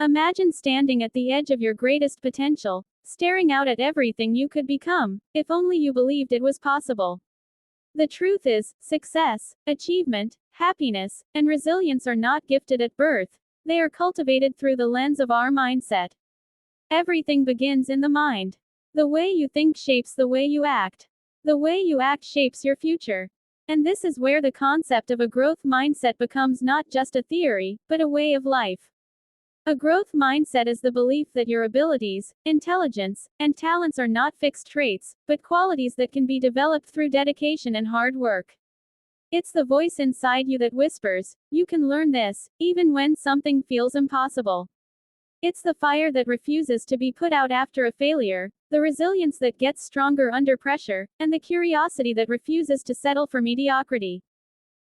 Imagine standing at the edge of your greatest potential, staring out at everything you could become, if only you believed it was possible. The truth is, success, achievement, happiness, and resilience are not gifted at birth, they are cultivated through the lens of our mindset. Everything begins in the mind. The way you think shapes the way you act. The way you act shapes your future. And this is where the concept of a growth mindset becomes not just a theory, but a way of life. A growth mindset is the belief that your abilities, intelligence, and talents are not fixed traits, but qualities that can be developed through dedication and hard work. It's the voice inside you that whispers, "You can learn this," even when something feels impossible. It's the fire that refuses to be put out after a failure, the resilience that gets stronger under pressure, and the curiosity that refuses to settle for mediocrity.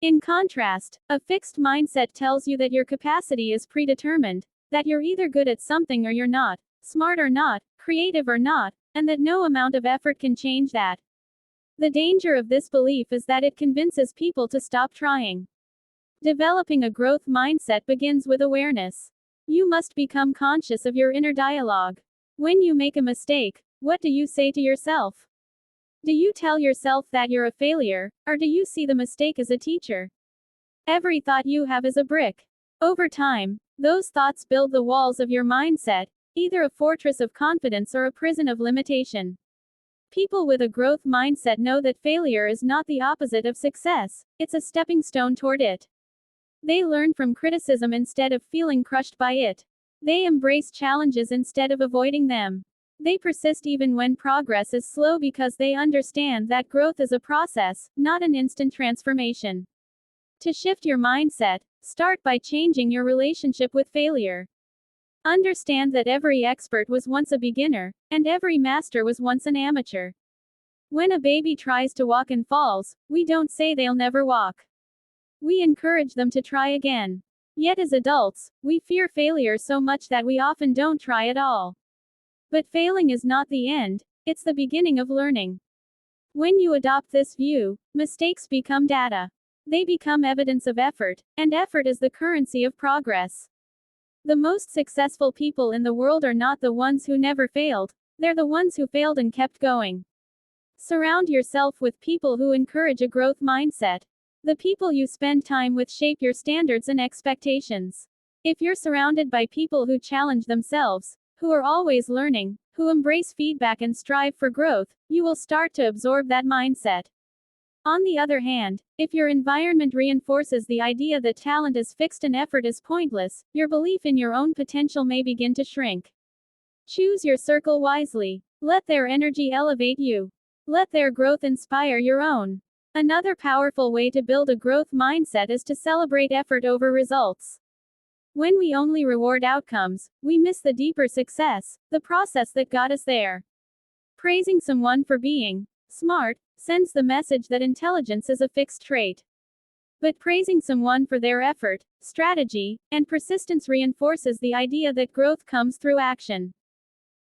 In contrast, a fixed mindset tells you that your capacity is predetermined, that you're either good at something or you're not, smart or not, creative or not, and that no amount of effort can change that. The danger of this belief is that it convinces people to stop trying. Developing a growth mindset begins with awareness. You must become conscious of your inner dialogue. When you make a mistake, what do you say to yourself? Do you tell yourself that you're a failure, or do you see the mistake as a teacher? Every thought you have is a brick. Over time, those thoughts build the walls of your mindset, either a fortress of confidence or a prison of limitation. People with a growth mindset know that failure is not the opposite of success, it's a stepping stone toward it. They learn from criticism instead of feeling crushed by it. They embrace challenges instead of avoiding them. They persist even when progress is slow because they understand that growth is a process, not an instant transformation. To shift your mindset, start by changing your relationship with failure. Understand that every expert was once a beginner, and every master was once an amateur. When a baby tries to walk and falls, we don't say they'll never walk. We encourage them to try again. Yet as adults, we fear failure so much that we often don't try at all. But failing is not the end, it's the beginning of learning. When you adopt this view, mistakes become data. They become evidence of effort, and effort is the currency of progress. The most successful people in the world are not the ones who never failed, they're the ones who failed and kept going. Surround yourself with people who encourage a growth mindset. The people you spend time with shape your standards and expectations. If you're surrounded by people who challenge themselves, who are always learning, who embrace feedback and strive for growth, you will start to absorb that mindset. On the other hand, if your environment reinforces the idea that talent is fixed and effort is pointless, your belief in your own potential may begin to shrink. Choose your circle wisely. Let their energy elevate you. Let their growth inspire your own. Another powerful way to build a growth mindset is to celebrate effort over results. When we only reward outcomes, we miss the deeper success, the process that got us there. Praising someone for being smart sends the message that intelligence is a fixed trait. But praising someone for their effort, strategy, and persistence reinforces the idea that growth comes through action.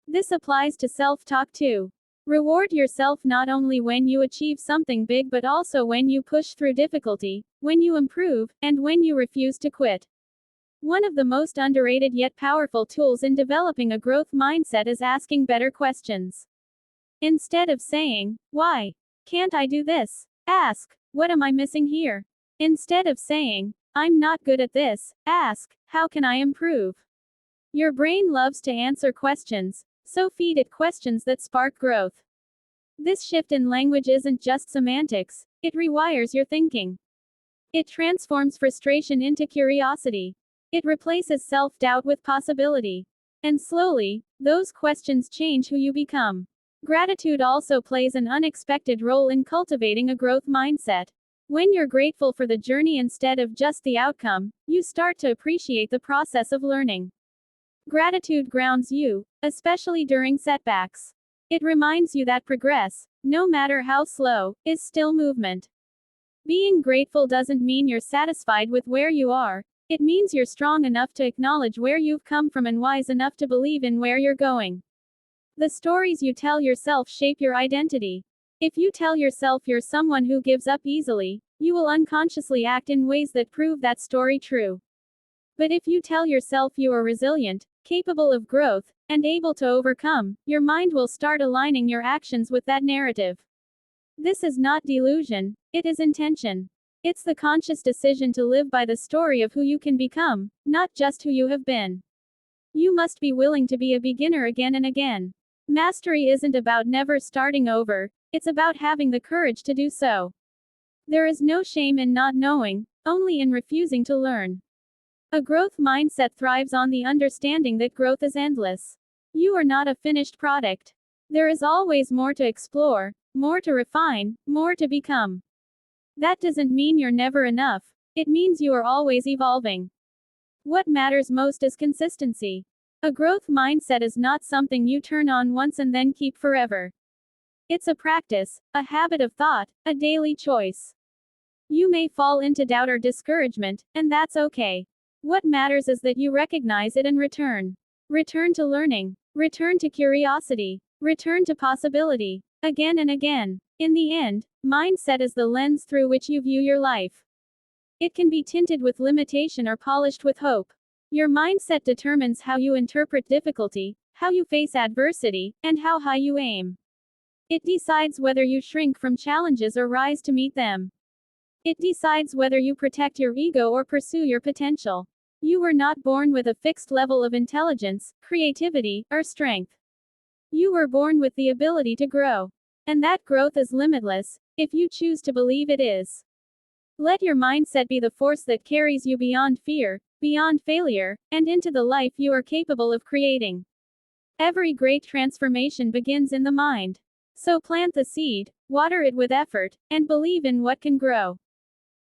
This applies to self-talk too. Reward yourself not only when you achieve something big but also when you push through difficulty, when you improve, and when you refuse to quit. One of the most underrated yet powerful tools in developing a growth mindset is asking better questions. Instead of saying, "Why can't I do this?" ask, "What am I missing here?" Instead of saying, "I'm not good at this," ask, "How can I improve?" Your brain loves to answer questions, so feed it questions that spark growth. This shift in language isn't just semantics, it rewires your thinking. It transforms frustration into curiosity. It replaces self-doubt with possibility. And slowly, those questions change who you become. Gratitude also plays an unexpected role in cultivating a growth mindset. When you're grateful for the journey instead of just the outcome, you start to appreciate the process of learning. Gratitude grounds you, especially during setbacks. It reminds you that progress, no matter how slow, is still movement. Being grateful doesn't mean you're satisfied with where you are. It means you're strong enough to acknowledge where you've come from and wise enough to believe in where you're going. The stories you tell yourself shape your identity. If you tell yourself you're someone who gives up easily, you will unconsciously act in ways that prove that story true. But if you tell yourself you are resilient, capable of growth, and able to overcome, your mind will start aligning your actions with that narrative. This is not delusion, it is intention. It's the conscious decision to live by the story of who you can become, not just who you have been. You must be willing to be a beginner again and again. Mastery isn't about never starting over, it's about having the courage to do so. There is no shame in not knowing, only in refusing to learn. A growth mindset thrives on the understanding that growth is endless. You are not a finished product. There is always more to explore, more to refine, more to become. That doesn't mean you're never enough, it means you are always evolving. What matters most is consistency. A growth mindset is not something you turn on once and then keep forever. It's a practice, a habit of thought, a daily choice. You may fall into doubt or discouragement, and that's okay. What matters is that you recognize it and return. Return to learning. Return to curiosity. Return to possibility. Again and again. In the end, mindset is the lens through which you view your life. It can be tinted with limitation or polished with hope. Your mindset determines how you interpret difficulty, how you face adversity, and how high you aim. It decides whether you shrink from challenges or rise to meet them. It decides whether you protect your ego or pursue your potential. You were not born with a fixed level of intelligence, creativity, or strength. You were born with the ability to grow. And that growth is limitless, if you choose to believe it is. Let your mindset be the force that carries you beyond fear, beyond failure, and into the life you are capable of creating. Every great transformation begins in the mind. So plant the seed, water it with effort, and believe in what can grow.